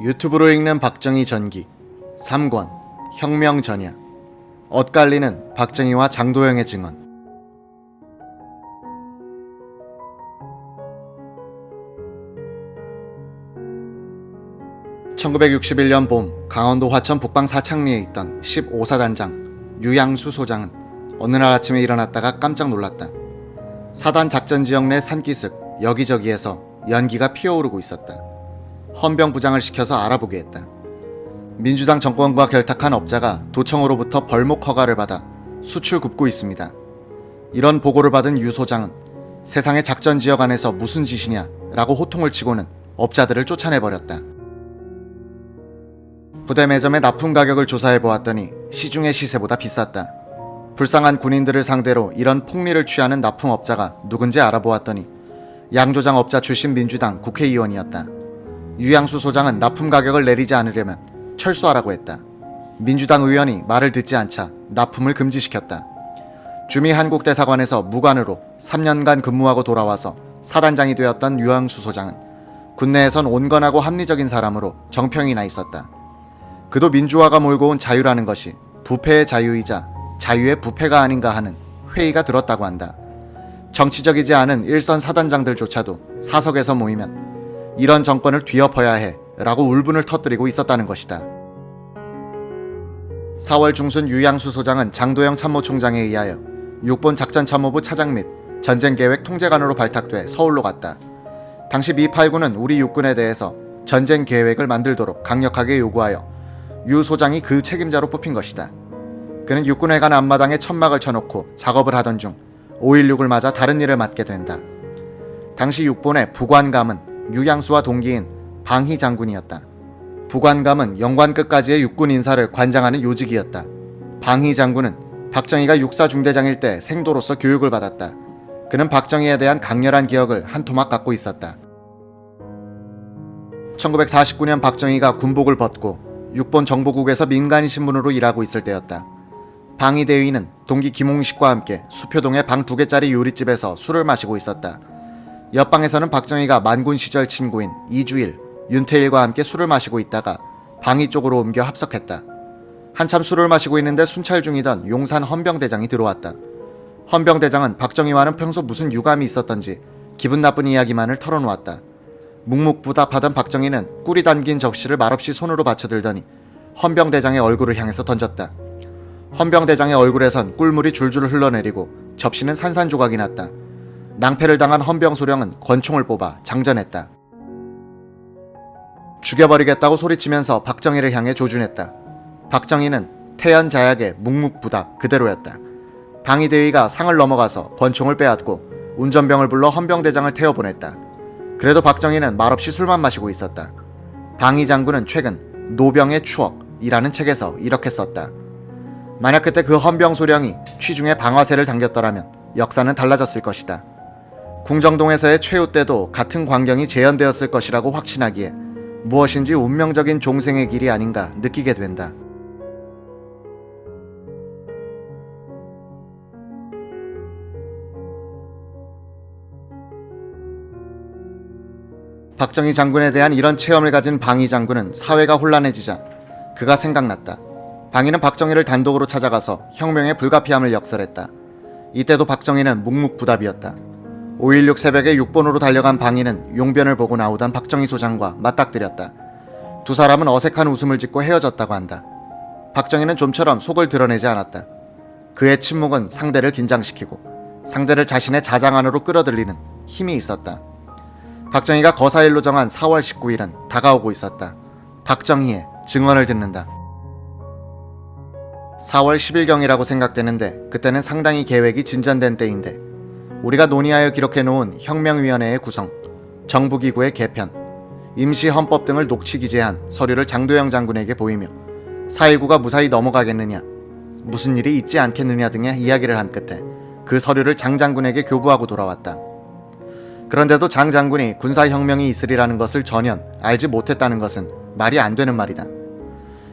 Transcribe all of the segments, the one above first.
유튜브로 읽는 박정희 전기 3권 혁명 전야 엇갈리는 박정희와 장도영의 증언. (1961년) 봄 강원도 화천 북방 사창리에 있던 15사단장 유양수 소장은 어느 날 아침에 일어났다가 깜짝 놀랐다. 사단 작전 지역 내 산기슭 여기저기에서 연기가 피어오르고 있었다. 헌병 부장을 시켜서 알아보게 했다. 민주당 정권과 결탁한 업자가 도청으로부터 벌목 허가를 받아 수출 굽고 있습니다. 이런 보고를 받은 유 소장은 세상의 작전 지역 안에서 무슨 짓이냐 라고 호통을 치고는 업자들을 쫓아내버렸다. 부대 매점의 납품 가격을 조사해 보았더니 시중의 시세보다 비쌌다. 불쌍한 군인들을 상대로 이런 폭리를 취하는 납품업자가 누군지 알아보았더니 양조장 업자 출신 민주당 국회의원이었다. 유양수 소장은 납품 가격을 내리지 않으려면 철수하라고 했다. 민주당 의원이 말을 듣지 않자 납품을 금지시켰다. 주미 한국대사관에서 무관으로 3년간 근무하고 돌아와서 사단장이 되었던 유양수 소장은 군내에선 온건하고 합리적인 사람으로 정평이 나 있었다. 그도 민주화가 몰고 온 자유라는 것이 부패의 자유이자 자유의 부패가 아닌가 하는 회의가 들었다고 한다. 정치적이지 않은 일선 사단장들조차도 사석에서 모이면 이런 정권을 뒤엎어야 해 라고 울분을 터뜨리고 있었다는 것이다. 4월 중순 유양수 소장은 장도영 참모총장에 의하여 6본 작전참모부 차장 및 전쟁계획 통제관으로 발탁돼 서울로 갔다. 당시 미 8군은 우리 육군에 대해서 전쟁계획을 만들도록 강력하게 요구하여 유 소장이 그 책임자로 뽑힌 것이다. 그는 육군회관 앞마당에 천막을 쳐놓고 작업을 하던 중 5.16을 맞아 다른 일을 맡게 된다. 당시 육본의 부관감은 유양수와 동기인 방희 장군이었다. 부관감은 영관끝까지의 육군 인사를 관장하는 요직이었다. 방희 장군은 박정희가 육사 중대장일 때 생도로서 교육을 받았다. 그는 박정희에 대한 강렬한 기억을 한 토막 갖고 있었다. 1949년 박정희가 군복을 벗고 육본 정보국에서 민간신문으로 일하고 있을 때였다. 방희 대위는 동기 김홍식과 함께 수표동의 방 2개짜리 요리집에서 술을 마시고 있었다. 옆방에서는 박정희가 만군 시절 친구인 이주일, 윤태일과 함께 술을 마시고 있다가 방희 쪽으로 옮겨 합석했다. 한참 술을 마시고 있는데 순찰 중이던 용산 헌병대장이 들어왔다. 헌병대장은 박정희와는 평소 무슨 유감이 있었던지 기분 나쁜 이야기만을 털어놓았다. 묵묵부답하던 박정희는 꿀이 담긴 접시를 말없이 손으로 받쳐들더니 헌병대장의 얼굴을 향해서 던졌다. 헌병대장의 얼굴에선 꿀물이 줄줄 흘러내리고 접시는 산산조각이 났다. 낭패를 당한 헌병소령은 권총을 뽑아 장전했다. 죽여버리겠다고 소리치면서 박정희를 향해 조준했다. 박정희는 태연자약의 묵묵부답 그대로였다. 방위대위가 상을 넘어가서 권총을 빼앗고 운전병을 불러 헌병대장을 태워보냈다. 그래도 박정희는 말없이 술만 마시고 있었다. 방희 장군은 최근 노병의 추억이라는 책에서 이렇게 썼다. 만약 그때 그 헌병소령이 취중에 방아쇠를 당겼더라면 역사는 달라졌을 것이다. 궁정동에서의 최후 때도 같은 광경이 재현되었을 것이라고 확신하기에 무엇인지 운명적인 종생의 길이 아닌가 느끼게 된다. 박정희 장군에 대한 이런 체험을 가진 방희 장군은 사회가 혼란해지자 그가 생각났다. 방희는 박정희를 단독으로 찾아가서 혁명의 불가피함을 역설했다. 이때도 박정희는 묵묵부답이었다. 5.16 새벽에 6본으로 달려간 방희는 용변을 보고 나오던 박정희 소장과 맞닥뜨렸다. 두 사람은 어색한 웃음을 짓고 헤어졌다고 한다. 박정희는 좀처럼 속을 드러내지 않았다. 그의 침묵은 상대를 긴장시키고 상대를 자신의 자장 안으로 끌어들이는 힘이 있었다. 박정희가 거사일로 정한 4월 19일은 다가오고 있었다. 박정희의 증언을 듣는다. 4월 10일경이라고 생각되는데 그때는 상당히 계획이 진전된 때인데 우리가 논의하여 기록해놓은 혁명위원회의 구성, 정부기구의 개편, 임시헌법 등을 녹취기재한 서류를 장도영 장군에게 보이며 4.19가 무사히 넘어가겠느냐, 무슨 일이 있지 않겠느냐 등의 이야기를 한 끝에 그 서류를 장 장군에게 교부하고 돌아왔다. 그런데도 장 장군이 군사혁명이 있으리라는 것을 전혀 알지 못했다는 것은 말이 안 되는 말이다.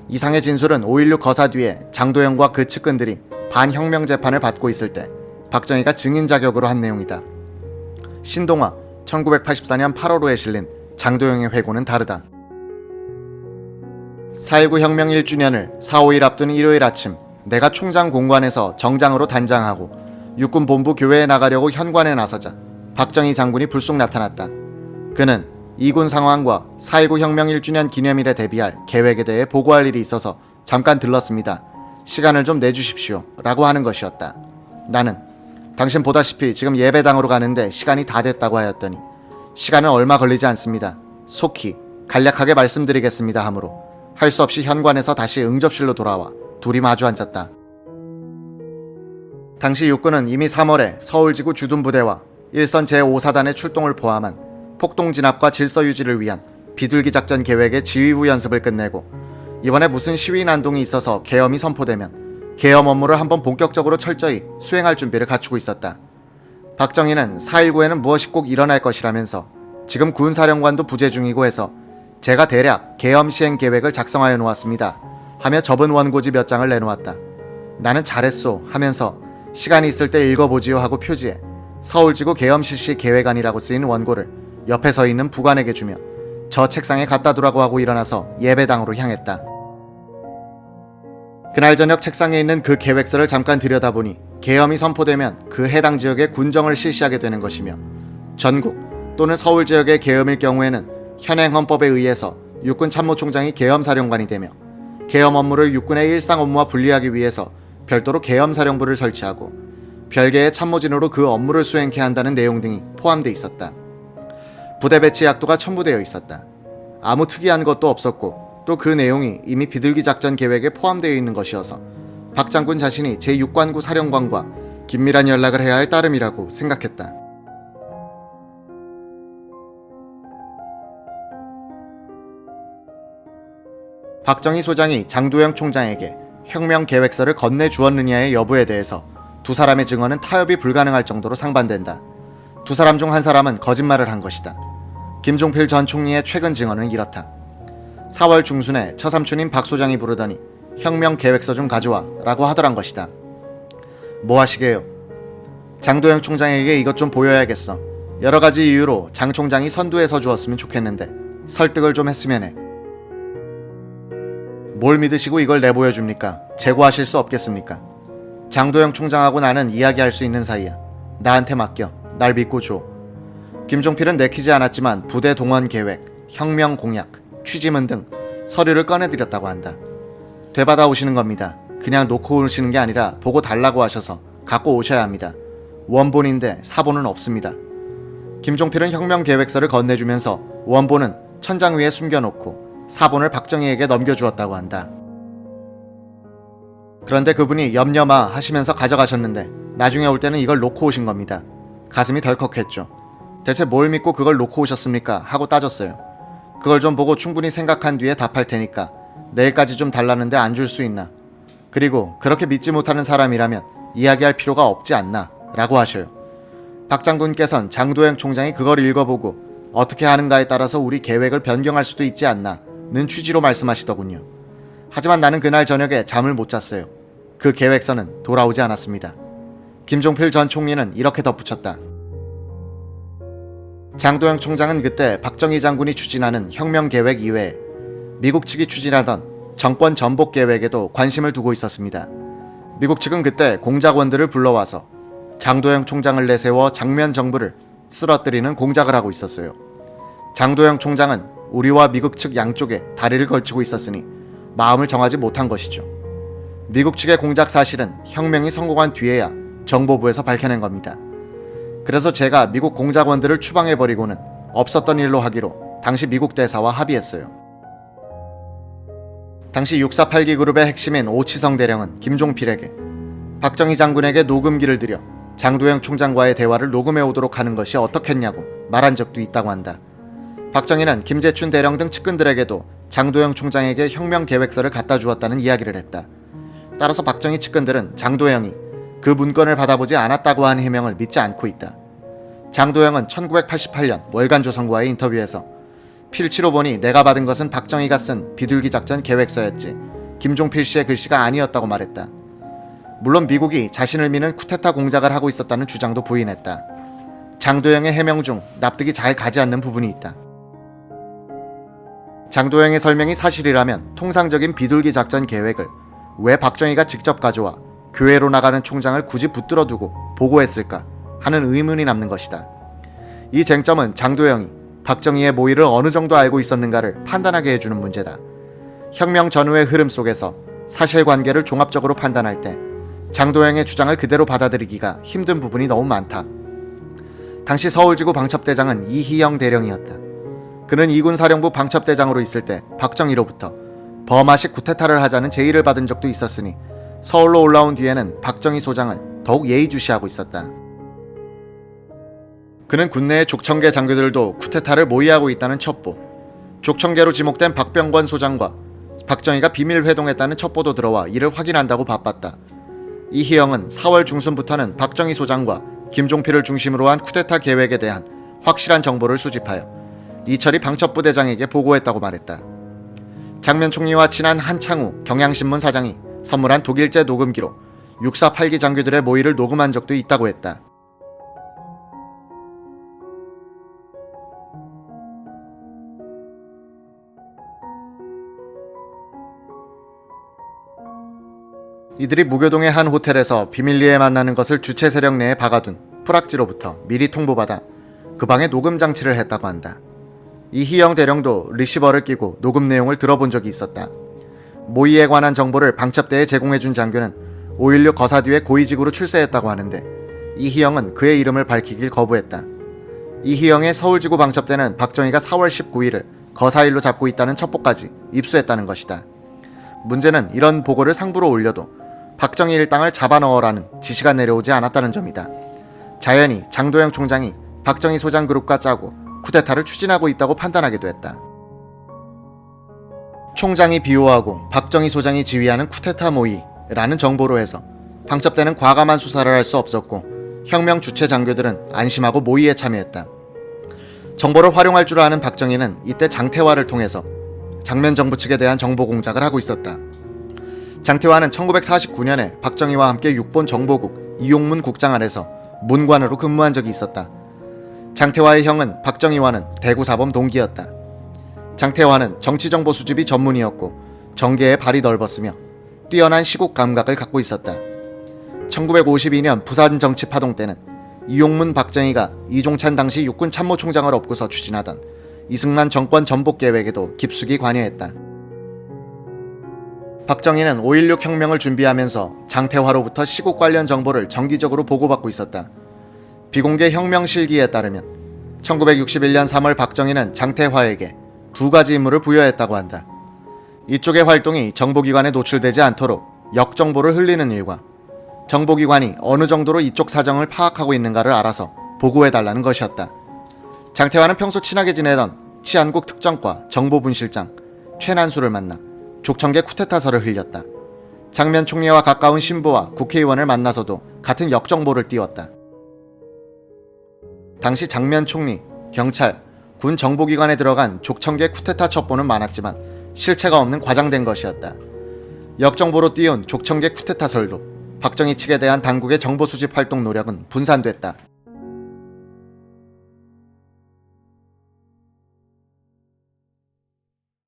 이상의 진술은 5.16 거사 뒤에 장도영과 그 측근들이 반혁명 재판을 받고 있을 때 박정희가 증인 자격으로 한 내용이다. 신동화 1984년 8월호에 실린 장도영의 회고는 다르다. 4.19 혁명 1주년을 4, 5일 앞둔 일요일 아침, 내가 총장 공관에서 정장으로 단장하고 육군 본부 교회에 나가려고 현관에 나서자 박정희 장군이 불쑥 나타났다. 그는 이군 상황과 4.19 혁명 1주년 기념일에 대비할 계획에 대해 보고할 일이 있어서 잠깐 들렀습니다. 시간을 좀 내주십시오 라고 하는 것이었다. 나는 당신 보다시피 지금 예배당으로 가는데 시간이 다 됐다고 하였더니 시간은 얼마 걸리지 않습니다. 속히 간략하게 말씀드리겠습니다 하므로 할 수 없이 현관에서 다시 응접실로 돌아와 둘이 마주 앉았다. 당시 육군은 이미 3월에 서울지구 주둔부대와 일선 제5사단의 출동을 포함한 폭동 진압과 질서 유지를 위한 비둘기 작전 계획의 지휘부 연습을 끝내고 이번에 무슨 시위 난동이 있어서 계엄이 선포되면 계엄 업무를 한번 본격적으로 철저히 수행할 준비를 갖추고 있었다. 박정희는 4.19에는 무엇이 꼭 일어날 것이라면서 지금 군사령관도 부재 중이고 해서 제가 대략 계엄 시행 계획을 작성하여 놓았습니다 하며 접은 원고지 몇 장을 내놓았다. 나는 잘했소 하면서 시간이 있을 때 읽어보지요 하고 표지에 서울지구 계엄 실시 계획안이라고 쓰인 원고를 옆에 서 있는 부관에게 주며 저 책상에 갖다 두라고 하고 일어나서 예배당으로 향했다. 그날 저녁 책상에 있는 그 계획서를 잠깐 들여다보니 계엄이 선포되면 그 해당 지역에 군정을 실시하게 되는 것이며 전국 또는 서울 지역의 계엄일 경우에는 현행 헌법에 의해서 육군 참모총장이 계엄사령관이 되며 계엄 업무를 육군의 일상 업무와 분리하기 위해서 별도로 계엄사령부를 설치하고 별개의 참모진으로 그 업무를 수행케 한다는 내용 등이 포함되어 있었다. 부대 배치 약도가 첨부되어 있었다. 아무 특이한 것도 없었고 또 그 내용이 이미 비둘기 작전 계획에 포함되어 있는 것이어서 박 장군 자신이 제6관구 사령관과 긴밀한 연락을 해야 할 따름이라고 생각했다. 박정희 소장이 장도영 총장에게 혁명 계획서를 건네주었느냐의 여부에 대해서 두 사람의 증언은 타협이 불가능할 정도로 상반된다. 두 사람 중 한 사람은 거짓말을 한 것이다. 김종필 전 총리의 최근 증언은 이렇다. 4월 중순에 처삼촌인 박 소장이 부르더니 혁명 계획서 좀 가져와 라고 하더란 것이다. 뭐 하시게요? 장도영 총장에게 이것 좀 보여야겠어. 여러 가지 이유로 장 총장이 선두에 서 주었으면 좋겠는데 설득을 좀 했으면 해. 뭘 믿으시고 이걸 내보여줍니까? 재고하실 수 없겠습니까? 장도영 총장하고 나는 이야기할 수 있는 사이야. 나한테 맡겨. 날 믿고 줘. 김종필은 내키지 않았지만 부대 동원 계획, 혁명 공약, 취지문 등 서류를 꺼내드렸다고 한다. 되받아 오시는 겁니다. 그냥 놓고 오시는 게 아니라 보고 달라고 하셔서 갖고 오셔야 합니다. 원본인데 사본은 없습니다. 김종필은 혁명 계획서를 건네주면서 원본은 천장 위에 숨겨놓고 사본을 박정희에게 넘겨주었다고 한다. 그런데 그분이 염려마 하시면서 가져가셨는데 나중에 올 때는 이걸 놓고 오신 겁니다. 가슴이 덜컥했죠. 대체 뭘 믿고 그걸 놓고 오셨습니까? 하고 따졌어요. 그걸 좀 보고 충분히 생각한 뒤에 답할 테니까 내일까지 좀 달라는데 안 줄 수 있나? 그리고 그렇게 믿지 못하는 사람이라면 이야기할 필요가 없지 않나? 라고 하셔요. 박 장군께선 장도영 총장이 그걸 읽어보고 어떻게 하는가에 따라서 우리 계획을 변경할 수도 있지 않나? 는 취지로 말씀하시더군요. 하지만 나는 그날 저녁에 잠을 못 잤어요. 그 계획서는 돌아오지 않았습니다. 김종필 전 총리는 이렇게 덧붙였다. 장도영 총장은 그때 박정희 장군이 추진하는 혁명 계획 이외에 미국 측이 추진하던 정권 전복 계획에도 관심을 두고 있었습니다. 미국 측은 그때 공작원들을 불러와서 장도영 총장을 내세워 장면 정부를 쓰러뜨리는 공작을 하고 있었어요. 장도영 총장은 우리와 미국 측 양쪽에 다리를 걸치고 있었으니 마음을 정하지 못한 것이죠. 미국 측의 공작 사실은 혁명이 성공한 뒤에야 정보부에서 밝혀낸 겁니다. 그래서 제가 미국 공작원들을 추방해버리고는 없었던 일로 하기로 당시 미국 대사와 합의했어요. 당시 648기 그룹의 핵심인 오치성 대령은 김종필에게 박정희 장군에게 녹음기를 들여 장도영 총장과의 대화를 녹음해 오도록 하는 것이 어떻겠냐고 말한 적도 있다고 한다. 박정희는 김재춘 대령 등 측근들에게도 장도영 총장에게 혁명 계획서를 갖다 주었다는 이야기를 했다. 따라서 박정희 측근들은 장도영이 그 문건을 받아보지 않았다고 하는 해명을 믿지 않고 있다. 장도영은 1988년 월간조선과의 인터뷰에서 필치로 보니 내가 받은 것은 박정희가 쓴 비둘기 작전 계획서였지 김종필 씨의 글씨가 아니었다고 말했다. 물론 미국이 자신을 미는 쿠데타 공작을 하고 있었다는 주장도 부인했다. 장도영의 해명 중 납득이 잘 가지 않는 부분이 있다. 장도영의 설명이 사실이라면 통상적인 비둘기 작전 계획을 왜 박정희가 직접 가져와 교회로 나가는 총장을 굳이 붙들어 두고 보고했을까 하는 의문이 남는 것이다. 이 쟁점은 장도영이 박정희의 모의를 어느 정도 알고 있었는가를 판단하게 해주는 문제다. 혁명 전후의 흐름 속에서 사실관계를 종합적으로 판단할 때 장도영의 주장을 그대로 받아들이기가 힘든 부분이 너무 많다. 당시 서울지구 방첩대장은 이희영 대령이었다. 그는 이군사령부 방첩대장으로 있을 때 박정희로부터 버마식 쿠데타를 하자는 제의를 받은 적도 있었으니 서울로 올라온 뒤에는 박정희 소장을 더욱 예의주시하고 있었다. 그는 군내의 족청계 장교들도 쿠데타를 모의하고 있다는 첩보, 족청계로 지목된 박병권 소장과 박정희가 비밀 회동했다는 첩보도 들어와 이를 확인한다고 바빴다. 이희영은 4월 중순부터는 박정희 소장과 김종필을 중심으로 한 쿠데타 계획에 대한 확실한 정보를 수집하여 이철이 방첩부대장에게 보고했다고 말했다. 장면 총리와 친한 한창우 경향신문 사장이 선물한 독일제 녹음기로 648기 장교들의 모의를 녹음한 적도 있다고 했다. 이들이 무교동의 한 호텔에서 비밀리에 만나는 것을 주체 세력 내에 박아둔 프락지로부터 미리 통보받아 그 방에 녹음 장치를 했다고 한다. 이희영 대령도 리시버를 끼고 녹음 내용을 들어본 적이 있었다. 모의에 관한 정보를 방첩대에 제공해준 장교는 5.16 거사 뒤에 고위직으로 출세했다고 하는데 이희영은 그의 이름을 밝히길 거부했다. 이희영의 서울지구 방첩대는 박정희가 4월 19일을 거사일로 잡고 있다는 첩보까지 입수했다는 것이다. 문제는 이런 보고를 상부로 올려도 박정희 일당을 잡아넣어라는 지시가 내려오지 않았다는 점이다. 자연히 장도영 총장이 박정희 소장 그룹과 짜고 쿠데타를 추진하고 있다고 판단하게 됐다. 총장이 비호하고 박정희 소장이 지휘하는 쿠데타 모의라는 정보로 해서 방첩대는 과감한 수사를 할 수 없었고 혁명 주체 장교들은 안심하고 모의에 참여했다. 정보를 활용할 줄 아는 박정희는 이때 장태화를 통해서 장면 정부 측에 대한 정보 공작을 하고 있었다. 장태화는 1949년에 박정희와 함께 육본 정보국 이용문 국장 아래서 문관으로 근무한 적이 있었다. 장태화의 형은 박정희와는 대구사범 동기였다. 장태화는 정치정보 수집이 전문이었고 정계에 발이 넓었으며 뛰어난 시국 감각을 갖고 있었다. 1952년 부산 정치 파동 때는 이용문 박정희가 이종찬 당시 육군 참모총장을 업고서 추진하던 이승만 정권 전복 계획에도 깊숙이 관여했다. 박정희는 5.16 혁명을 준비하면서 장태화로부터 시국 관련 정보를 정기적으로 보고받고 있었다. 비공개 혁명 실기에 따르면 1961년 3월 박정희는 장태화에게 두 가지 임무를 부여했다고 한다. 이쪽의 활동이 정보기관에 노출되지 않도록 역정보를 흘리는 일과 정보기관이 어느 정도로 이쪽 사정을 파악하고 있는가를 알아서 보고해달라는 것이었다. 장태화는 평소 친하게 지내던 치안국 특정과 정보분실장 최난수를 만나 족청계 쿠데타설을 흘렸다. 장면 총리와 가까운 신부와 국회의원을 만나서도 같은 역정보를 띄웠다. 당시 장면 총리, 경찰, 군 정보기관에 들어간 족청계 쿠데타 첩보는 많았지만 실체가 없는 과장된 것이었다. 역정보로 띄운 족청계 쿠데타설로 박정희 측에 대한 당국의 정보 수집 활동 노력은 분산됐다.